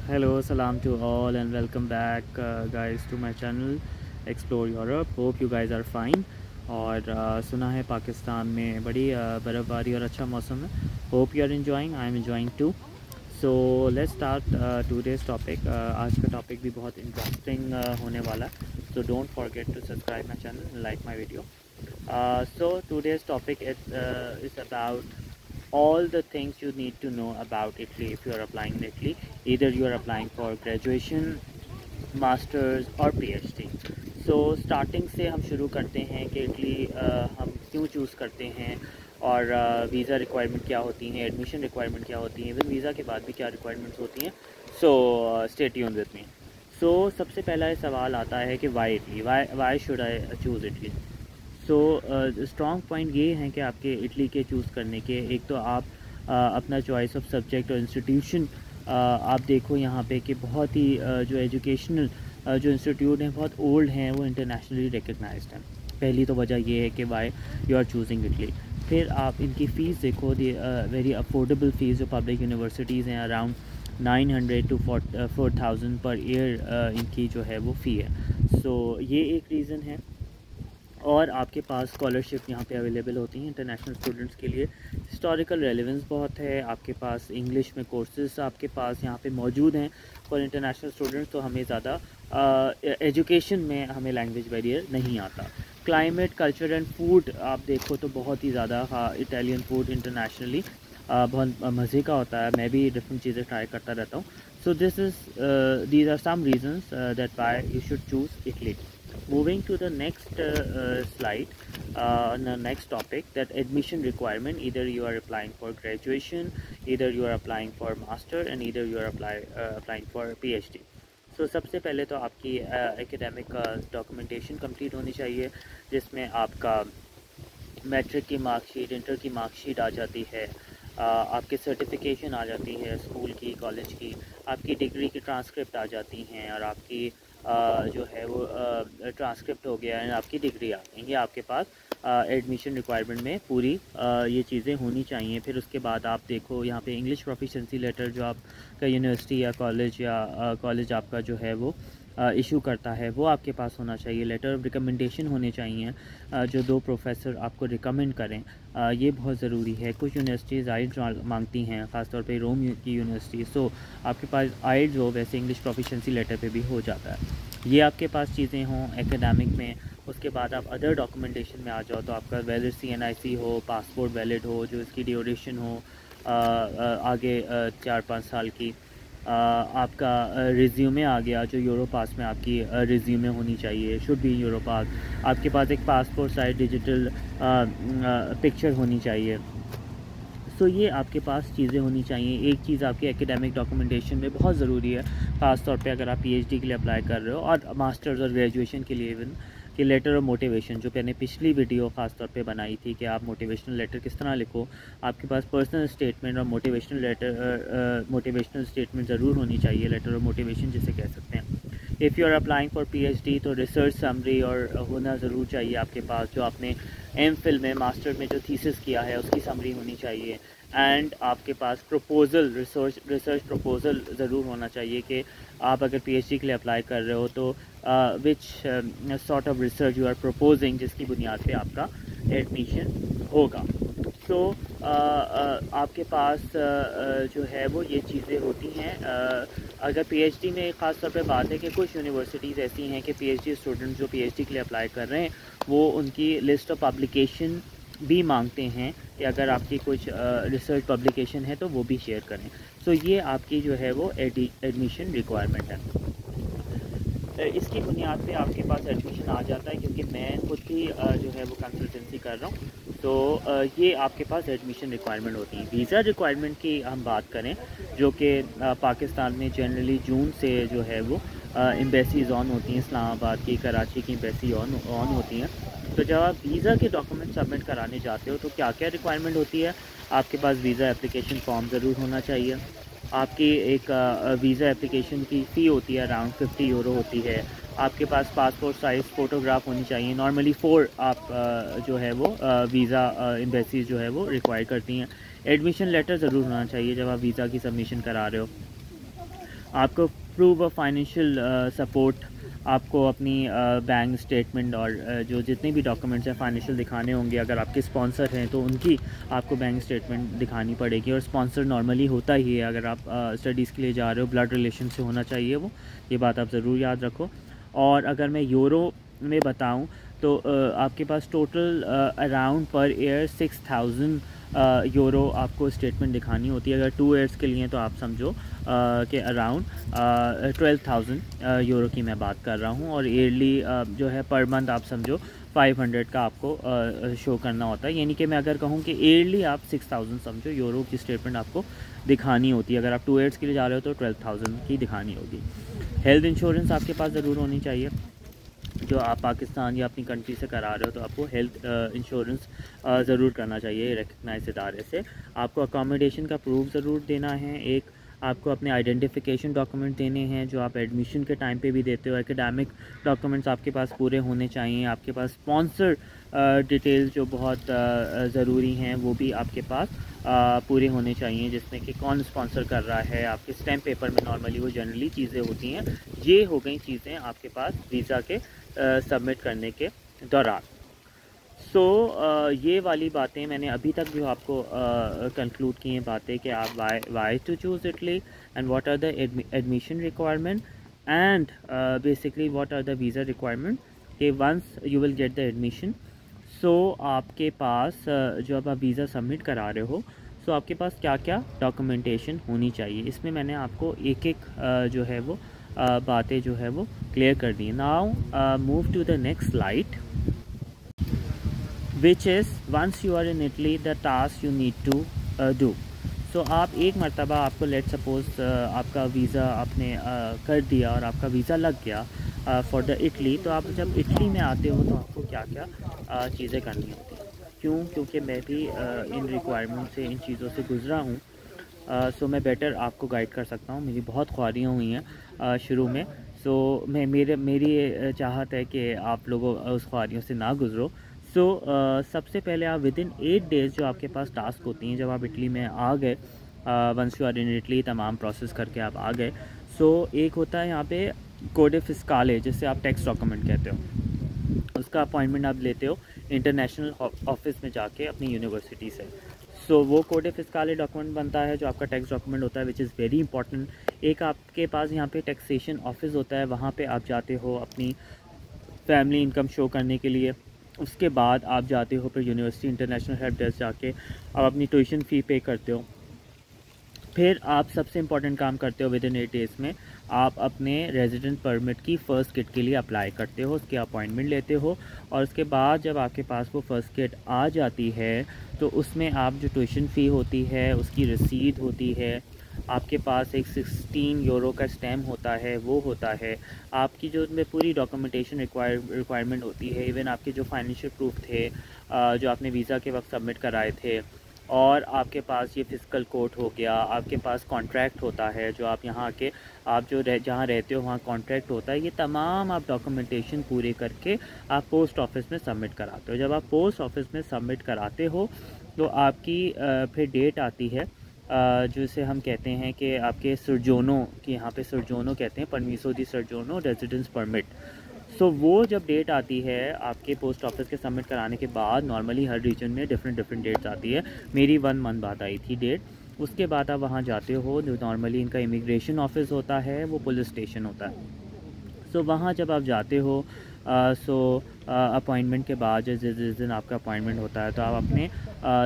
Hello, salam to all and welcome back guys to my channel Explore Europe. Hope you guys are fine. और सुना है पाकिस्तान में बड़ी बर्फ़बारी और अच्छा मौसम है. Hope you are enjoying. I am enjoying too. So let's start today's topic. आज का टॉपिक भी बहुत इंटरेस्टिंग होने वाला है. So don't forget to subscribe my channel and like my video. So today's topic is about all the things you need to know about Italy if you are applying in Italy. Either you are applying for graduation, masters और PhD. So starting से हम शुरू करते हैं कि Italy हम क्यों choose करते हैं और वीज़ा रिक्वायरमेंट क्या होती हैं, एडमिशन रिक्वायरमेंट क्या होती हैं, इवन वीज़ा के बाद भी क्या रिक्वायरमेंट्स होती हैं. So stay tuned with me. So सबसे पहला सवाल आता है कि why Italy, why should I choose Italy. So strong point ये हैं कि आपके इटली के चूज़ करने के, एक तो आप अपना चॉइस ऑफ सब्जेक्ट और इंस्टीट्यूशन आप देखो यहाँ पे कि बहुत ही जो एजुकेशनल जो इंस्टीट्यूट हैं बहुत ओल्ड हैं, वो इंटरनेशनली रिकग्नाइज्ड हैं. पहली तो वजह ये है कि why you are choosing Italy. फिर आप इनकी फ़ीस देखो, दी वेरी अफोर्डेबल फ़ीस जो पब्लिक यूनिवर्सिटीज़ हैं अराउंड 900 to 4,000 पर ईयर इनकी जो है वो फ़ी है. सो ये एक रीज़न है. और आपके पास स्कॉलरशिप यहाँ पे अवेलेबल होती हैं इंटरनेशनल स्टूडेंट्स के लिए. हिस्टोरिकल रेलेवेंस बहुत है. आपके पास इंग्लिश में कोर्सेज आपके पास यहाँ पे मौजूद हैं फॉर इंटरनेशनल स्टूडेंट्स. तो हमें ज़्यादा एजुकेशन में हमें लैंग्वेज बैरियर नहीं आता. क्लाइमेट, कल्चर एंड फूड आप देखो तो बहुत ही ज़्यादा, हाँ, इटालियन फूड इंटरनेशनली बहुत मज़े का होता है. मैं भी डिफरेंट चीज़ें ट्राई करता रहता हूँ. So these are some reasons that why you should choose Italy. Moving to the next slide, the next topic, that admission requirement. Either you are applying for graduation, either you are applying for master, and either you are applying for PhD. So सबसे पहले तो आपकी academic documentation complete होनी चाहिए, जिसमें आपका matric की marksheet, inter की मार्कशीट आ जाती है, आपके सर्टिफिकेशन आ जाती है स्कूल की, कॉलेज की, आपकी डिग्री की ट्रांसक्रिप्ट आ जाती हैं, और आपकी जो है वो ट्रांसक्रिप्ट हो गया है, आपकी डिग्री आ गई. ये आपके पास एडमिशन रिक्वायरमेंट में पूरी ये चीज़ें होनी चाहिए. फिर उसके बाद आप देखो यहाँ पे इंग्लिश प्रोफिशिएंसी लेटर जो आपका यूनिवर्सिटी या कॉलेज आपका जो है वो इशू करता है, वो आपके पास होना चाहिए. लेटर ऑफ रिकमेंडेशन होने चाहिए, जो 2 प्रोफेसर आपको रिकमेंड करें. ये बहुत ज़रूरी है. कुछ यूनिवर्सिटीज़ आइल्स मांगती हैं, ख़ासतौर पे रोम की यूनिवर्सिटी. सो आपके पास आइल्स हो, वैसे इंग्लिश प्रोफिशिएंसी लेटर पे भी हो जाता है. ये आपके पास चीज़ें हों एकेडमिक में. उसके बाद आप अदर डॉक्यूमेंटेशन में आ जाओ तो आपका वैलिड CNIC हो, पासपोर्ट वैलिड हो, जो इसकी ड्यूरेशन हो आगे 4-5 साल की. आपका रिज्यूमे आ गया, जो यूरोपास में आपकी रिज्यूमे होनी चाहिए, शुड बी यूरोपास. आपके पास एक पासपोर्ट साइज डिजिटल पिक्चर होनी चाहिए. सो ये आपके पास चीज़ें होनी चाहिए. एक चीज़ आपके एकेडमिक डॉक्यूमेंटेशन में बहुत ज़रूरी है, ख़ास तौर पे अगर आप PhD के लिए अप्लाई कर रहे हो, और मास्टर्स और ग्रेजुएशन के लिए इवन, कि लेटर ऑफ मोटिवेशन, जो मैंने पिछली वीडियो ख़ास तौर पे बनाई थी कि आप मोटिवेशनल लेटर किस तरह लिखो. आपके पास पर्सनल स्टेटमेंट और मोटिवेशनल स्टेटमेंट ज़रूर होनी चाहिए, लेटर ऑफ मोटिवेशन जिसे कह सकते हैं. If you are applying for PhD तो रिसर्च समरी और होना ज़रूर चाहिए आपके पास. जो आपने MPhil में, मास्टर में जो थीसिस किया है, उसकी समरी होनी चाहिए. एंड आपके पास प्रपोज़ल, रिसर्च प्रपोज़ल ज़रूर होना चाहिए कि आप अगर PhD के लिए अप्लाई कर रहे हो तो which sort of research you are proposing, जिसकी बुनियाद पे आपका एडमिशन होगा. सो आपके पास जो है वो ये चीज़ें होती हैं. अगर PhD में ख़ास तौर पे बात है कि कुछ यूनिवर्सिटीज़ ऐसी हैं कि PhD स्टूडेंट जो PhD के लिए अप्लाई कर रहे हैं, वो उनकी लिस्ट ऑफ पब्लिकेशन भी मांगते हैं कि अगर आपकी कुछ रिसर्च पब्लिकेशन है तो वो भी शेयर करें. सो ये आपकी जो है वो एडमिशन रिक्वायरमेंट है. इसकी बुनियाद पे आपके पास एडमिशन आ जाता है, क्योंकि मैं खुद भी जो है वो कंसल्टेंसी कर रहा हूँ. तो ये आपके पास एडमिशन रिक्वायरमेंट होती है. वीज़ा रिक्वायरमेंट की हम बात करें, जो कि पाकिस्तान में जनरली जून से जो है वो एम्बेसीज़ ऑन होती हैं. इस्लामाबाद की, कराची की एम्बेसी ऑन होती हैं. तो जब आप वीज़ा के डॉक्यूमेंट सबमिट कराने जाते हो तो क्या क्या रिक्वायरमेंट होती है. आपके पास वीज़ा एप्लीकेशन फॉर्म ज़रूर होना चाहिए. आपकी एक वीज़ा एप्लीकेशन की फ़ी होती है अराउंड 50 यूरो होती है. आपके पास पासपोर्ट साइज़ फ़ोटोग्राफ होनी चाहिए. नॉर्मली 4 आप जो है वो वीज़ा एम्बेसीज जो है वो रिक्वायर करती हैं. एडमिशन लेटर ज़रूर होना चाहिए जब आप वीज़ा की सबमिशन करा रहे हो. आपको प्रूफ ऑफ फाइनेंशियल सपोर्ट, आपको अपनी बैंक स्टेटमेंट और जो जितने भी डॉक्यूमेंट्स हैं फाइनेंशियल दिखाने होंगे। अगर आपके स्पॉन्सर हैं तो उनकी आपको बैंक स्टेटमेंट दिखानी पड़ेगी, और स्पॉन्सर नॉर्मली होता ही है अगर आप स्टडीज़ के लिए जा रहे हो, ब्लड रिलेशन से होना चाहिए वो, ये बात आप ज़रूर याद रखो। और अगर मैं यूरो में बताऊं तो आपके पास total around per year 6000 euro आपको स्टेटमेंट दिखानी होती है। अगर 2 ईयर्स के लिए तो आप समझो कि अराउंड 12,000 यूरो की मैं बात कर रहा हूँ। और ईयरली जो है पर मंथ आप समझो 500 का आपको शो करना होता है। यानी कि मैं अगर कहूँ कि ईयरली आप 6000 समझो यूरो की स्टेटमेंट आपको दिखानी होती है। अगर आप 2 ईयर्स के लिए जा रहे हो तो 12,000 की दिखानी होगी। हेल्थ इंश्योरेंस आपके पास ज़रूर होनी चाहिए। जो आप पाकिस्तान या अपनी कंट्री से करा रहे हो तो आपको हेल्थ इंश्योरेंस ज़रूर करना चाहिए रिकग्नाइज इदारे से। आपको अकोमोडेशन का प्रूफ ज़रूर देना है। एक आपको अपने आइडेंटिफिकेशन डॉक्यूमेंट देने हैं जो आप एडमिशन के टाइम पे भी देते हो। एकेडमिक डॉक्यूमेंट्स आपके पास पूरे होने चाहिए। आपके पास स्पॉन्सर डिटेल्स जो बहुत ज़रूरी हैं वो भी आपके पास पूरे होने चाहिए, जिसमें कि कौन स्पॉन्सर कर रहा है। आपके स्टैम्प पेपर में नॉर्मली वो जनरली चीज़ें होती हैं। ये हो गई चीज़ें आपके पास वीज़ा के सबमिट करने के दौरान। ये वाली बातें मैंने अभी तक जो आपको कंक्लूड की हैं बातें कि आप why to choose Italy and what are the admission requirement and basically what are the visa requirement कि once you will get the admission. आपके पास जो अब आप वीज़ा सबमिट करा रहे हो आपके पास क्या क्या डॉक्यूमेंटेशन होनी चाहिए, इसमें मैंने आपको एक एक जो है वो बातें जो है वो क्लियर कर दी। Now move to the next slide which is once you are in Italy the task you need to do. आप एक मरतबा आपको लेट सपोज़ आपका वीज़ा आपने कर दिया और आपका वीज़ा लग गया फॉर द इटली। तो आप जब इटली में आते हो तो आपको क्या क्या चीज़ें करनी होती हैं। क्योंकि मैं भी इन रिक्वायरमेंट से, इन चीज़ों से गुज़रा हूँ। मैं बेटर आपको गाइड कर सकता हूँ। मेरी बहुत ख्वारियाँ हुई हैं शुरू में। मेरी चाहत है कि आप लोगों उस ख्वारियों से ना गुज़रो। सबसे पहले आप विदिन 8 डेज़ जो आपके पास टास्क होती हैं, जब आप इटली में आ गए, once you are in Italy, तमाम प्रोसेस करके आप आ गए। एक होता है यहाँ पे कोड फिस्काले, जिससे आप टैक्स डॉक्यूमेंट कहते हो। उसका अपॉइंटमेंट आप लेते हो इंटरनेशनल ऑफिस में जाके अपनी यूनिवर्सिटी से। वो कोड फिस्काले डॉक्यूमेंट बनता है जो आपका टैक्स डॉक्यूमेंट होता है, विच इज़ वेरी इंपॉर्टेंट। एक आपके पास यहाँ पे टैक्सेशन ऑफिस होता है, वहाँ पे आप जाते हो अपनी फैमिली इनकम शो करने के लिए। उसके बाद आप जाते हो फिर यूनिवर्सिटी इंटरनेशनल हेल्प डेस्क जाके आप अपनी ट्यूशन फ़ी पे करते हो। फिर आप सबसे इम्पॉर्टेंट काम करते हो विदिन 8 डेज़ में आप अपने रेजिडेंट परमिट की फ़र्स्ट किट के लिए अप्लाई करते हो, उसके अपॉइंटमेंट लेते हो। और उसके बाद जब आपके पास वो फ़र्स्ट किट आ जाती है तो उसमें आप जो ट्यूशन फ़ी होती है उसकी रसीद होती है, आपके पास एक 16 यूरो का स्टैम्प होता है, वो होता है आपकी जो में पूरी डॉक्यूमेंटेशन रिक्वायरमेंट होती है। इवन आपके जो फाइनेंशियल प्रूफ थे जो आपने वीज़ा के वक्त सबमिट कराए थे, और आपके पास ये फिजिकल कोर्ट हो गया, आपके पास कॉन्ट्रैक्ट होता है जो आप यहाँ के आप जो जहाँ रहते हो वहाँ कॉन्ट्रैक्ट होता है। ये तमाम आप डॉक्यूमेंटेशन पूरे करके आप पोस्ट ऑफिस में सबमिट कराते हो। जब आप पोस्ट ऑफिस में सबमिट कराते हो तो आपकी फिर डेट आती है जिसे हम कहते हैं कि आपके सर्जोनो की, यहाँ पे सर्जोनो कहते हैं, परमिसो दी सर्जोनो रेजिडेंस परमिट। वो जब डेट आती है आपके पोस्ट ऑफिस के सबमिट कराने के बाद, नॉर्मली हर रीजन में डिफरेंट डेट्स आती है। मेरी 1 मंथ बाद आई थी डेट। उसके बाद आप वहाँ जाते हो, जो नॉर्मली इनका इमिग्रेशन ऑफिस होता है वो पुलिस स्टेशन होता है। वहाँ जब आप जाते हो अपॉइंटमेंट के बाद जिस दिन आपका अपॉइंटमेंट होता है तो आप अपने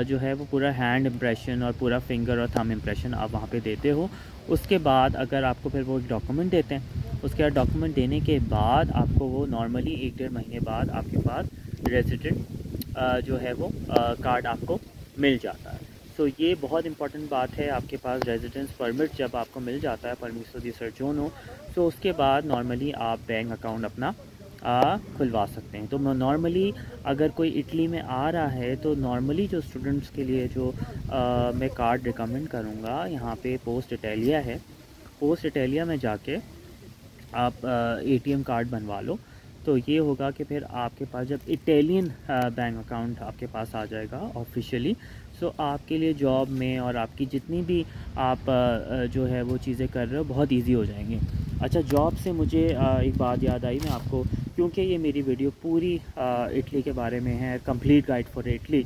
जो है वो पूरा हैंड इम्प्रेशन और पूरा फिंगर और थंब इम्प्रेशन आप वहाँ पे देते हो। उसके बाद अगर आपको फिर वो डॉक्यूमेंट देते हैं, उसके बाद डॉक्यूमेंट देने के बाद आपको वो नॉर्मली 1-1.5 महीने बाद आपके पास रेजिडेंट जो है वो कार्ड आपको मिल जाता है। ये बहुत इंपॉर्टेंट बात है, आपके पास रेजिडेंस परमिट जब आपको मिल जाता है, परमिसो दी सर्जोनो, उसके बाद नॉर्मली आप बैंक अकाउंट अपना खुलवा सकते हैं। तो नॉर्मली अगर कोई इटली में आ रहा है तो नॉर्मली जो स्टूडेंट्स के लिए जो मैं कार्ड रिकमेंड करूँगा, यहाँ पे पोस्ट इटालिया है, पोस्ट इटालिया में जाके आप ATM कार्ड बनवा लो। तो ये होगा कि फिर आपके पास जब इटालियन बैंक अकाउंट आपके पास आ जाएगा ऑफिशियली, सो आपके लिए जॉब में और आपकी जितनी भी आप जो है वो चीज़ें कर रहे हो बहुत इजी हो जाएंगे। अच्छा, जॉब से मुझे एक बात याद आई, मैं आपको, क्योंकि ये मेरी वीडियो पूरी इटली के बारे में है, कंप्लीट गाइड फॉर इटली।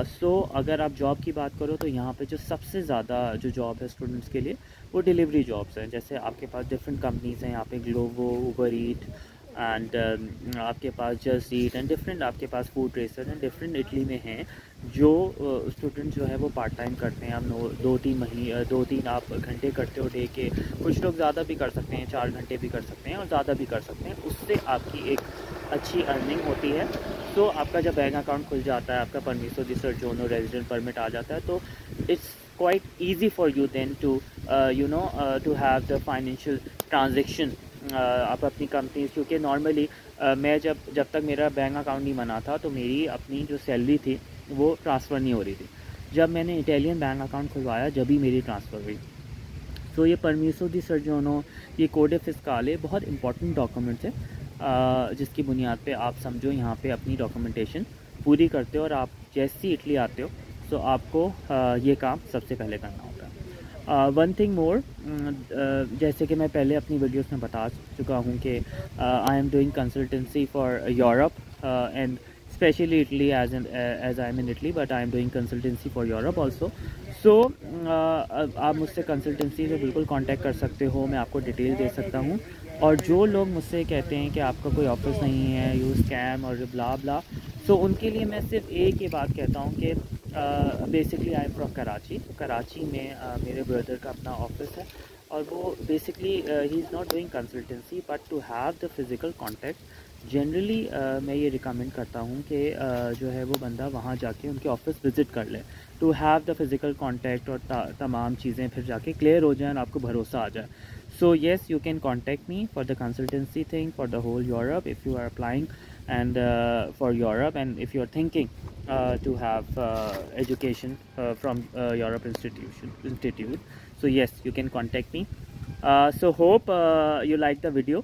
सो अगर आप जॉब की बात करो तो यहाँ पे जो सबसे ज़्यादा जो जॉब है स्टूडेंट्स के लिए वो डिलीवरी जॉब्स हैं। जैसे आपके पास डिफरेंट कंपनीज़ हैं यहाँ पे, ग्लोवो, उबर ईट एंड आपके पास जस्ट ईट एंड डिफरेंट, आपके पास food racer and different Italy में हैं जो स्टूडेंट जो है वो पार्ट टाइम करते हैं। आप 2-3 आप घंटे करते हो डे के, कुछ लोग ज़्यादा भी कर सकते हैं, 4 घंटे भी कर सकते हैं और ज़्यादा भी कर सकते हैं, उससे आपकी एक अच्छी अर्निंग होती है। तो आपका जब बैंक अकाउंट खुल जाता है, आपका परमिसो दी सोज्जर्नो रेजिडेंट परमिट आ जाता है, तो it's quite easy for you then to to have the financial transaction। आप अपनी कंपनी, क्योंकि नॉर्मली मैं जब तक मेरा बैंक अकाउंट नहीं बना था तो मेरी अपनी जो सैलरी थी वो ट्रांसफ़र नहीं हो रही थी। जब मैंने इटालियन बैंक अकाउंट खुलवाया जब ही मेरी ट्रांसफ़र हुई। तो ये परमिसो दी सोज्जर्नो, ये कोड फिस्काले बहुत इंपॉर्टेंट डॉक्यूमेंट्स है जिसकी बुनियाद पे आप समझो यहाँ पे अपनी डॉक्यूमेंटेशन पूरी करते हो और आप जैसे ही इटली आते हो तो आपको ये काम सबसे पहले करना होगा। वन थिंग मोर, जैसे कि मैं पहले अपनी वीडियोस में बता चुका हूँ कि I am doing consultancy for Europe and specially Italy, as I am in Italy, but I am doing consultancy for Europe also. So आप मुझसे कंसल्टेंसी से बिल्कुल कांटेक्ट कर सकते हो, मैं आपको डिटेल दे सकता हूँ। और जो लोग मुझसे कहते हैं कि आपका कोई ऑफिस नहीं है, यू स्कैम और ब्ला ब्ला, सो उनके लिए मैं सिर्फ एक ही बात कहता हूँ कि basically I am from Karachi में मेरे ब्रदर का अपना ऑफिस है और वो बेसिकली ही is not doing consultancy but to have the physical contact. Generally मैं ये रिकमेंड करता हूँ कि जो है वो बंदा वहाँ जाके उनके ऑफिस विज़िट कर ले, to have the physical contact, और तमाम चीज़ें फिर जाके क्लियर हो जाए और आपको भरोसा आ जाए। So yes, you can contact me for the consultancy thing for the whole Europe if you are applying and for Europe, and if you are thinking to have education from Europe institute. So yes, you can contact me. So hope you like the video.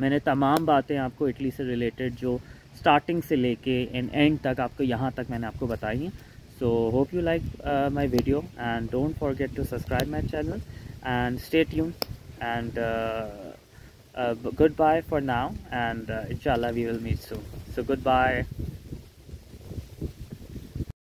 मैंने तमाम बातें आपको Italy से related जो starting से लेके and तक आपको यहाँ तक मैंने आपको बताई हैं। So hope you like my video and don't forget to subscribe my channel and stay tuned, and goodbye for now, and inshallah we will meet soon. So goodbye.